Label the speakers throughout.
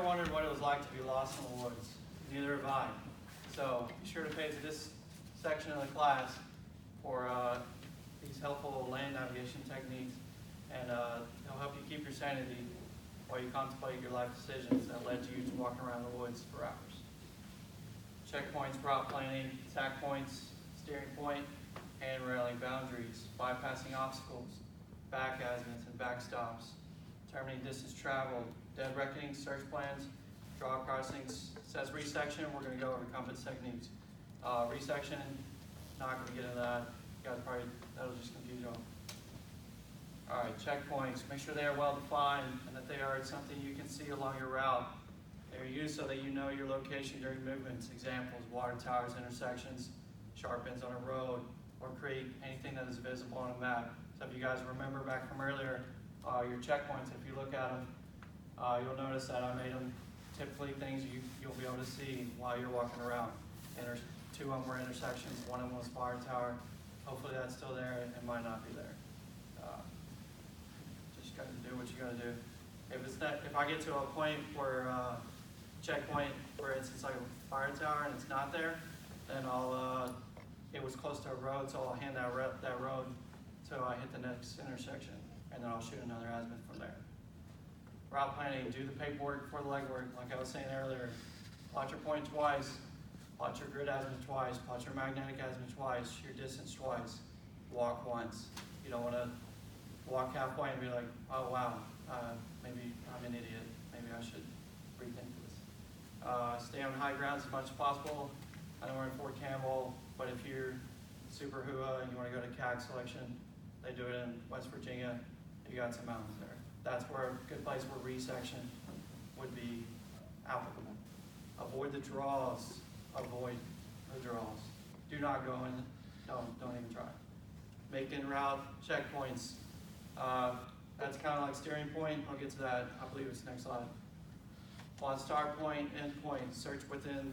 Speaker 1: wondered what it was like to be lost in the woods? Neither have I. So be sure to pay to this section of the class for these helpful land navigation techniques, and it'll help you keep your sanity while you contemplate your life decisions that led you to walking around the woods for hours. Checkpoints, route planning, attack points, steering point, and railing boundaries, bypassing obstacles, back azimuths and backstops, determining distance traveled, dead reckoning, search plans, draw crossings. Says resection, we're going to go over compass techniques. Resection, not going to get into that. You guys probably, that'll just confuse you. All right, checkpoints. Make sure they are well defined and that they are something you can see along your route. They're used so that you know your location during movements. Examples: water towers, intersections, sharp bends on a road or creek, anything that is visible on a map. So if you guys remember back from earlier, your checkpoints, if you look at them, you'll notice that I made them typically things you'll be able to see while you're walking around. And there's two of them were intersections, one of them was water tower. Hopefully that's still there. It might not be there. Just got to do what you got to do. If it's not, if I get to a point where checkpoint, for instance, like a fire tower, and it's not there, then I'll it was close to a road, so I'll hand that road till I hit the next intersection, and then I'll shoot another azimuth from there. Route planning, do the paperwork for the legwork. Like I was saying earlier, plot your point twice, plot your grid azimuth twice, plot your magnetic azimuth twice, your distance twice, walk once. You don't want to walk halfway and be like, oh wow, maybe I'm an idiot, maybe I should rethink this. Stay on high grounds as much as possible. I know we're in Fort Campbell, but if you're super hua and you want to go to CAG selection, they do it in West Virginia. You got some mountains there. That's where a good place where resection would be applicable. Avoid the draws. Avoid the draws. Do not go in. Don't even try. Make en route checkpoints. That's kind of like steering point. I'll get to that. I believe it's next slide. Plot start point, end point. Search within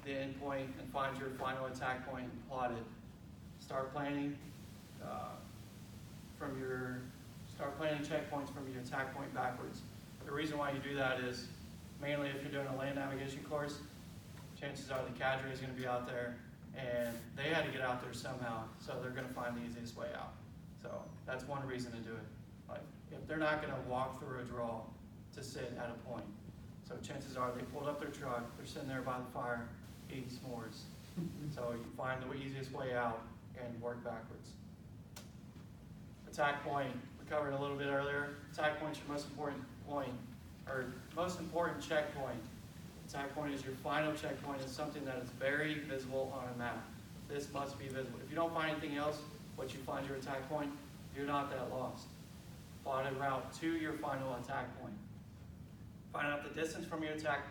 Speaker 1: the end point and find your final attack point and plot it. Start planning checkpoints from your attack point backwards. The reason why you do that is mainly if you're doing a land navigation course, chances are the cadre is going to be out there and they had to get out there somehow, so they're going to find the easiest way out. So that's one reason to do it. Like if they're not going to walk through a draw to sit at a point, so chances are they pulled up their truck, they're sitting there by the fire eating s'mores. So you find the easiest way out and work backwards. Attack point, we covered a little bit earlier. Attack point's your most important point, or most important checkpoint. Attack point is your final checkpoint. It's something that is very visible on a map. This must be visible. If you don't find anything else, once you find your attack point, you're not that lost. Plot a route to your final attack point. Find out the distance from your attack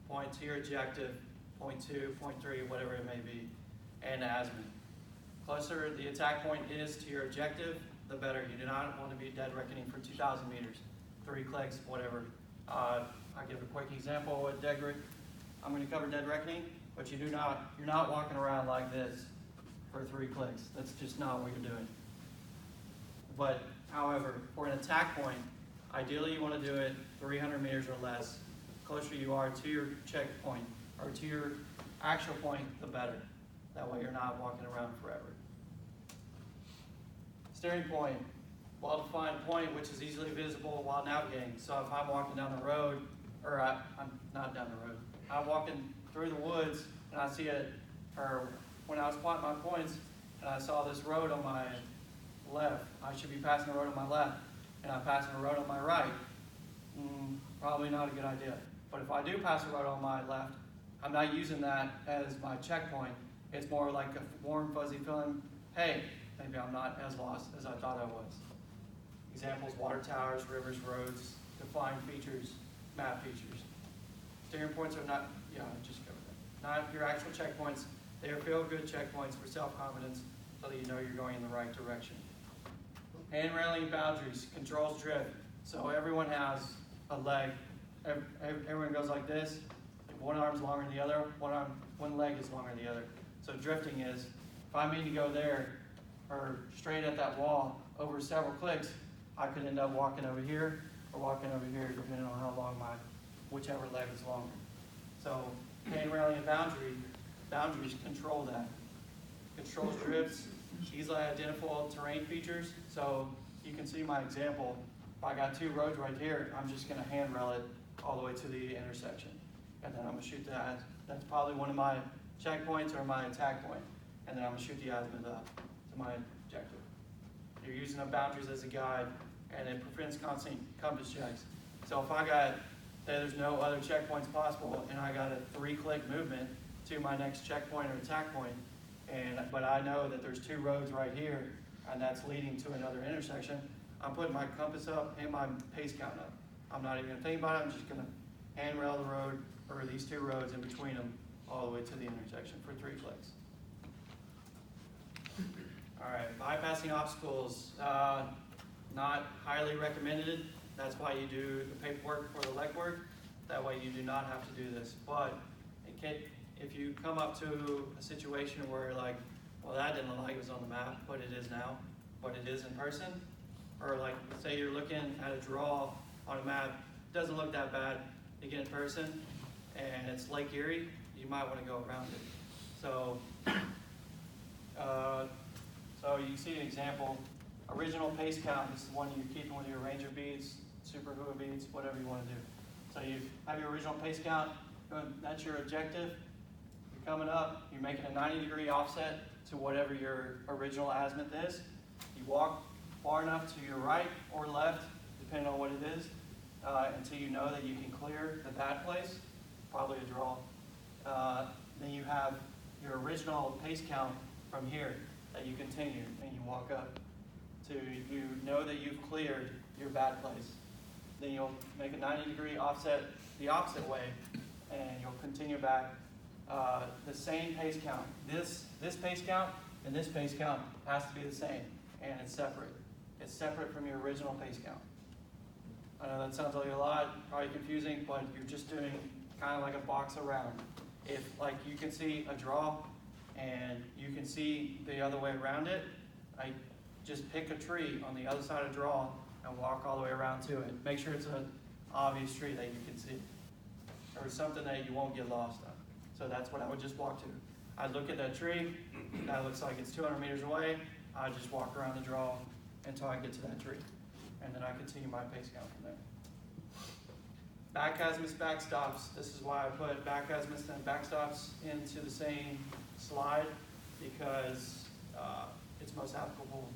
Speaker 1: point to your objective, point 2, point 3, whatever it may be, and azimuth. Closer the attack point is to your objective, the better. You do not want to be dead reckoning for 2,000 meters, 3 clicks, whatever. I'll give a quick example with I'm going to cover dead reckoning, but you're not walking around like this for 3 clicks. That's just not what you're doing. But however, for an attack point, ideally you want to do it 300 meters or less. The closer you are to your checkpoint or to your actual point, the better. That way you're not walking around forever. Steering point, well-defined point which is easily visible while navigating. So if I'm walking down the road, or I'm not down the road, I'm walking through the woods and I see it, or when I was plotting my points and I saw this road on my left, I should be passing the road on my left, and I'm passing the road on my right. Probably not a good idea. But if I do pass the road on my left, I'm not using that as my checkpoint. It's more like a warm, fuzzy feeling, hey, maybe I'm not as lost as I thought I was. Examples: water towers, rivers, roads, defined features, map features. Steering points are not, I just covered that. Not your actual checkpoints. They are feel-good checkpoints for self-confidence so that you know you're going in the right direction. Hand railing boundaries, controls drift. So everyone has a leg. Everyone goes like this. One arm's longer than the other. One leg is longer than the other. So drifting is, if I mean to go there or straight at that wall over several clicks, I could end up walking over here or walking over here depending on how long my whichever leg is longer. So hand railing and boundaries control that. Controls drifts, easily identifiable terrain features. So you can see my example. If I got two roads right here, I'm just gonna hand rail it all the way to the intersection. And then I'm gonna shoot that. That's probably one of my checkpoints or my attack point. And then I'm gonna shoot the azimuth up to my objective. You're using the boundaries as a guide, and it prevents constant compass checks. So if I got, say there's no other checkpoints possible, and I got a 3-click movement to my next checkpoint or attack point, but I know that there's two roads right here, and that's leading to another intersection, I'm putting my compass up and my pace count up. I'm not even gonna think about it, I'm just gonna hand rail the road, or these two roads in between them, all the way to the intersection for 3 clicks. All right, bypassing obstacles, not highly recommended. That's why you do the paperwork for the legwork. That way you do not have to do this. But if you come up to a situation where like, well, that didn't look like it was on the map, but it is now, but it is in person, or like say you're looking at a draw on a map, doesn't look that bad, you get in person, and it's Lake Erie, you might want to go around it. So, so you see an example. Original pace count is the one you're keeping with your Ranger beads, Super Hua beads, whatever you want to do. So you have your original pace count, that's your objective. You're coming up, you're making a 90-degree offset to whatever your original azimuth is. You walk far enough to your right or left, depending on what it is, until you know that you can clear the bad place, probably a draw. Then you have your original pace count from here that you continue, and you walk up to you know that you've cleared your bad place. Then you'll make a 90-degree offset the opposite way, and you'll continue back. The same pace count. This pace count and this pace count has to be the same, and it's separate. It's separate from your original pace count. I know that sounds like a lot, probably confusing, but you're just doing kind of like a box around. If like you can see a draw and you can see the other way around it, I just pick a tree on the other side of draw and walk all the way around to it. Make sure it's an obvious tree that you can see, or something that you won't get lost on. So that's what I would just walk to. I'd look at that tree, that looks like it's 200 meters away, I just walk around the draw until I get to that tree. And then I continue my pace count from there. Back azimuths, backstops. This is why I put back azimuths and backstops into the same slide, because it's most applicable,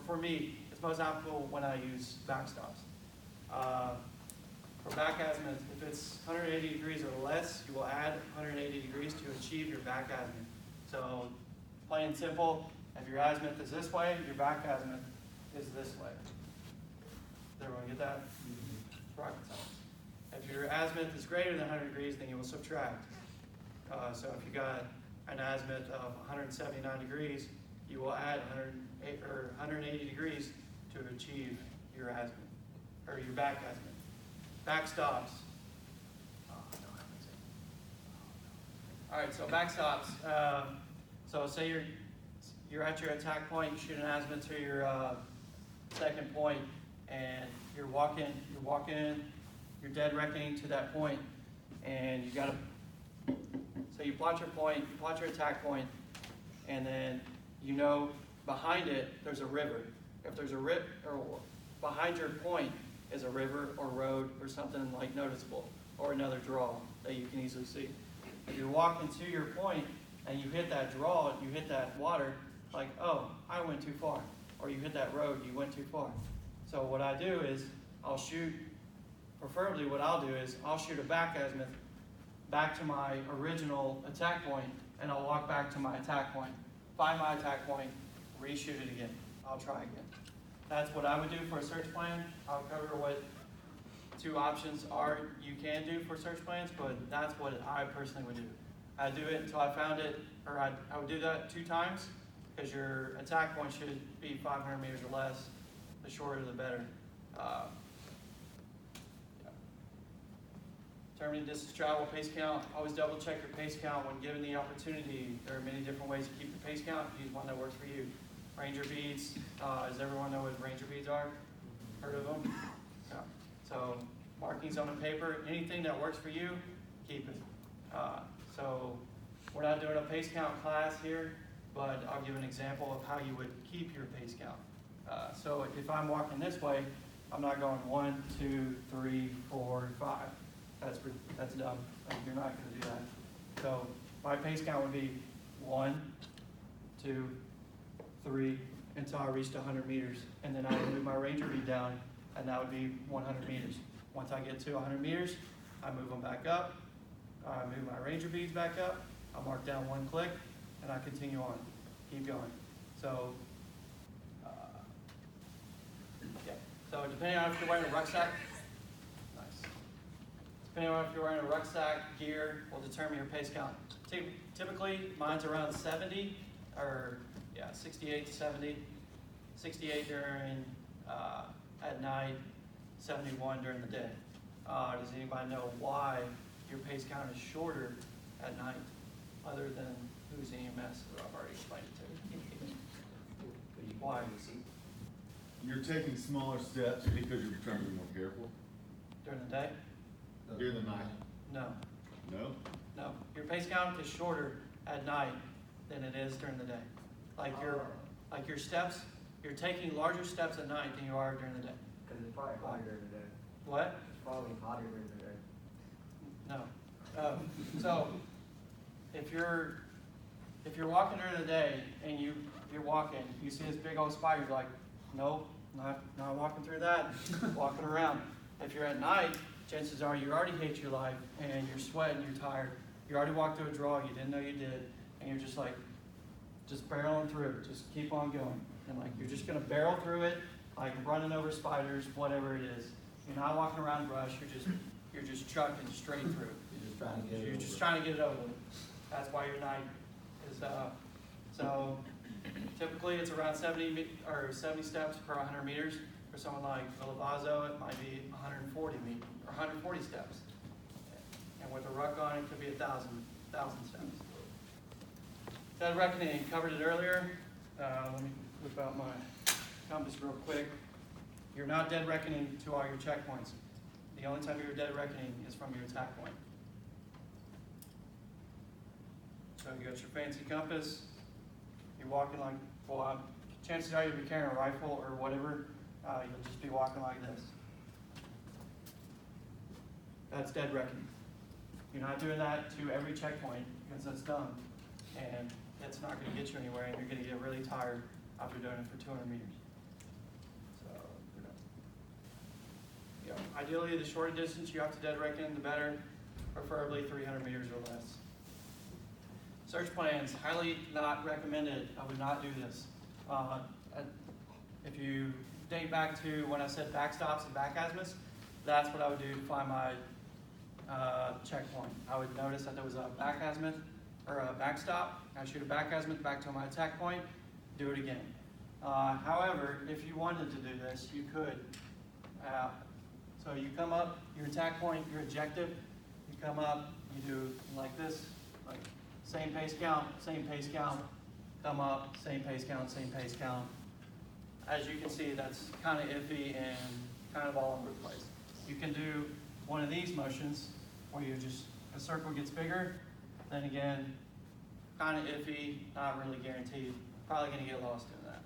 Speaker 1: for me, it's most applicable when I use backstops. For back azimuth, if it's 180 degrees or less, you will add 180 degrees to achieve your back azimuth. So, plain and simple, if your azimuth is this way, your back azimuth is this way. Does everyone get that? It's rocket science. If your azimuth is greater than 100 degrees, then you will subtract. So if you got an azimuth of 179 degrees, you will add 180 degrees to achieve your azimuth, or your back azimuth. Backstops. All right, so backstops. So say you're at your attack point, you shoot an azimuth to your second point, and you're walking, you're dead reckoning to that point, and you gotta. So you plot your point, you plot your attack point, and then you know behind it there's a river. If there's a river, or behind your point is a river or road or something like noticeable, or another draw that you can easily see. If you're walking to your point and you hit that draw, you hit that water, like, oh, I went too far. Or you hit that road, you went too far. So what I do is I'll shoot, preferably what I'll do is I'll shoot a back azimuth back to my original attack point, and I'll walk back to my attack point, find my attack point, reshoot it again. I'll try again. That's what I would do for a search plan. I'll cover what 2 options are you can do for search plans, but that's what I personally would do. I'd do it until I found it, or I would do that 2 times, because your attack point should be 500 meters or less. The shorter, the better. Determining distance travel, pace count. Always double check your pace count when given the opportunity. There are many different ways to keep your pace count. Use one that works for you. Ranger beads. Does everyone know what Ranger beads are? Heard of them? Yeah. So markings on a paper, anything that works for you, keep it. So we're not doing a pace count class here, but I'll give an example of how you would keep your pace count. So if I'm walking this way, I'm not going 1, 2, 3, 4, 5. That's dumb. You're not going to do that. So my pace count would be 1, 2, 3, until I reached 100 meters. And then I would move my ranger bead down, and that would be 100 meters. Once I get to 100 meters, I move them back up. I move my ranger beads back up. I mark down 1 click, and I continue on. Keep going. So, yeah. So depending on if you're wearing a rucksack, nice. Depending on if you're wearing a rucksack, gear will determine your pace count. Typically, mine's around 70, or yeah, 68 to 70. 68 during at night, 71 during the day. Does anybody know why your pace count is shorter at night, other than who's EMS, who I've already explained it to? Why?
Speaker 2: You're taking smaller steps because you're trying to be more careful?
Speaker 1: During the day?
Speaker 2: During the night?
Speaker 1: No.
Speaker 2: No?
Speaker 1: No. Your pace count is shorter at night than it is during the day. Like your steps, you're taking larger steps at night than you are during the day.
Speaker 3: Because it's probably hotter during the day.
Speaker 1: What?
Speaker 3: It's probably hotter during the day.
Speaker 1: No. So if you're walking during the day and you're walking, you see this big old spider, you're like, nope, not walking through that, walking around. If you're at night, chances are you already hate your life and you're sweating, you're tired. You already walked through a draw you didn't know you did, and you're just like, just barreling through, just keep on going. And like, you're just gonna barrel through it, like running over spiders, whatever it is. You're not walking around brush, you're just trucking straight through. You're just trying to get it over with. That's why your night is, so typically it's around 70 steps per 100 meters. For someone like Vilavazo, it might be 140 or 140 steps. And with a ruck on, it could be 1,000 steps. Dead reckoning, covered it earlier. Let me whip out my compass real quick. You're not dead reckoning to all your checkpoints. The only time you're dead reckoning is from your attack point. So you got your fancy compass. You're walking like, well, chances are you'll be carrying a rifle or whatever. You'll just be walking like this. That's dead reckoning. You're not doing that to every checkpoint because that's dumb. And it's not going to get you anywhere, and you're going to get really tired after doing it for 200 meters. So, yeah. Ideally, the shorter distance you have to dead reckon, the better. Preferably 300 meters or less. Search plans, highly not recommended. I would not do this. If you date back to when I said backstops and back azimuths, that's what I would do to find my checkpoint. I would notice that there was a back azimuth or a backstop. I shoot a back azimuth back to my attack point, do it again. However, if you wanted to do this, you could. So you come up, your attack point, your objective, you come up, you do like this, like same pace count, come up, same pace count. As you can see, that's kind of iffy and kind of all over the place. You can do one of these motions where you just, the circle gets bigger, then again, kind of iffy, not really guaranteed. Probably going to get lost in that.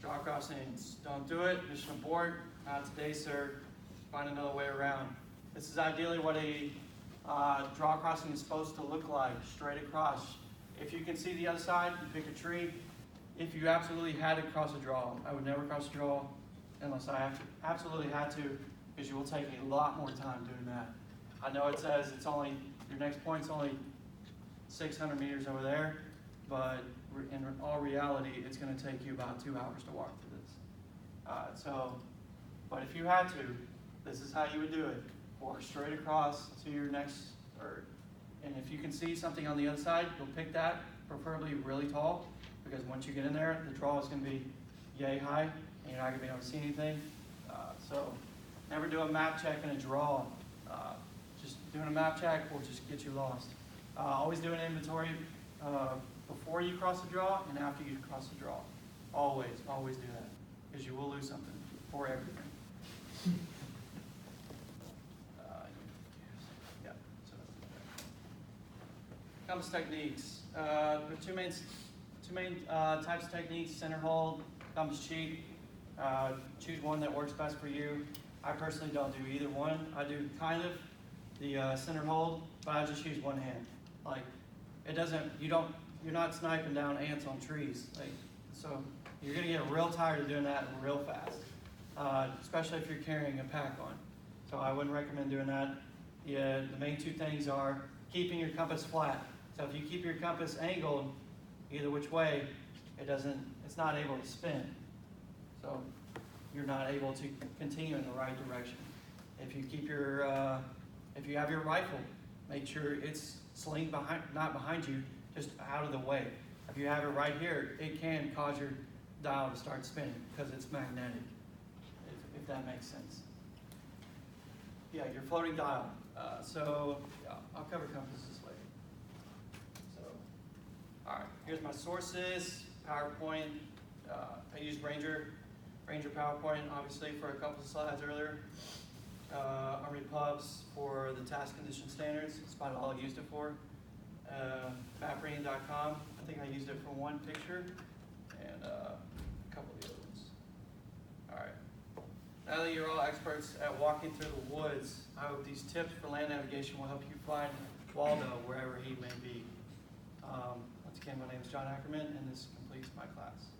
Speaker 1: Draw crossings, don't do it. Mission abort. Not today, sir. Find another way around. This is ideally what a draw crossing is supposed to look like, straight across. If you can see the other side, you pick a tree. If you absolutely had to cross a draw, I would never cross a draw unless I absolutely had to, because you will take a lot more time doing that. I know it says it's only, your next point's only 600 meters over there, but in all reality, it's going to take you about 2 hours to walk through this. But if you had to, this is how you would do it. Or straight across to your next, and if you can see something on the other side, you'll pick that, preferably really tall, because once you get in there, the draw is going to be yay high, and you're not going to be able to see anything. So never do a map check and a draw. Just doing a map check will just get you lost. Always do an inventory before you cross the draw and after you cross the draw. Always do that, because you will lose something for everything. compass techniques. There are two main types of techniques: center hold, compass cheat. Choose one that works best for you. I personally don't do either one. I do kind of the center hold, but I just use one hand. Like, it doesn't, you're not sniping down ants on trees. Like, so you're gonna get real tired of doing that real fast, especially if you're carrying a pack on. So I wouldn't recommend doing that. Yeah, the main two things are keeping your compass flat. So if you keep your compass angled either which way, it's not able to spin. So you're not able to continue in the right direction. If you keep if you have your rifle, make sure it's slinged not behind you, just out of the way. If you have it right here, it can cause your dial to start spinning because it's magnetic, if that makes sense. Yeah, your floating dial. I'll cover compasses later. So, all right, here's my sources, PowerPoint. I used Ranger PowerPoint, obviously, for a couple of slides earlier. Army Pubs for the task condition standards. That's about all I used it for. Mapreading.com. I think I used it for one picture and a couple of the other ones. All right. Now that you're all experts at walking through the woods, I hope these tips for land navigation will help you find Waldo wherever he may be. Once again, my name is John Ackerman, and this completes my class.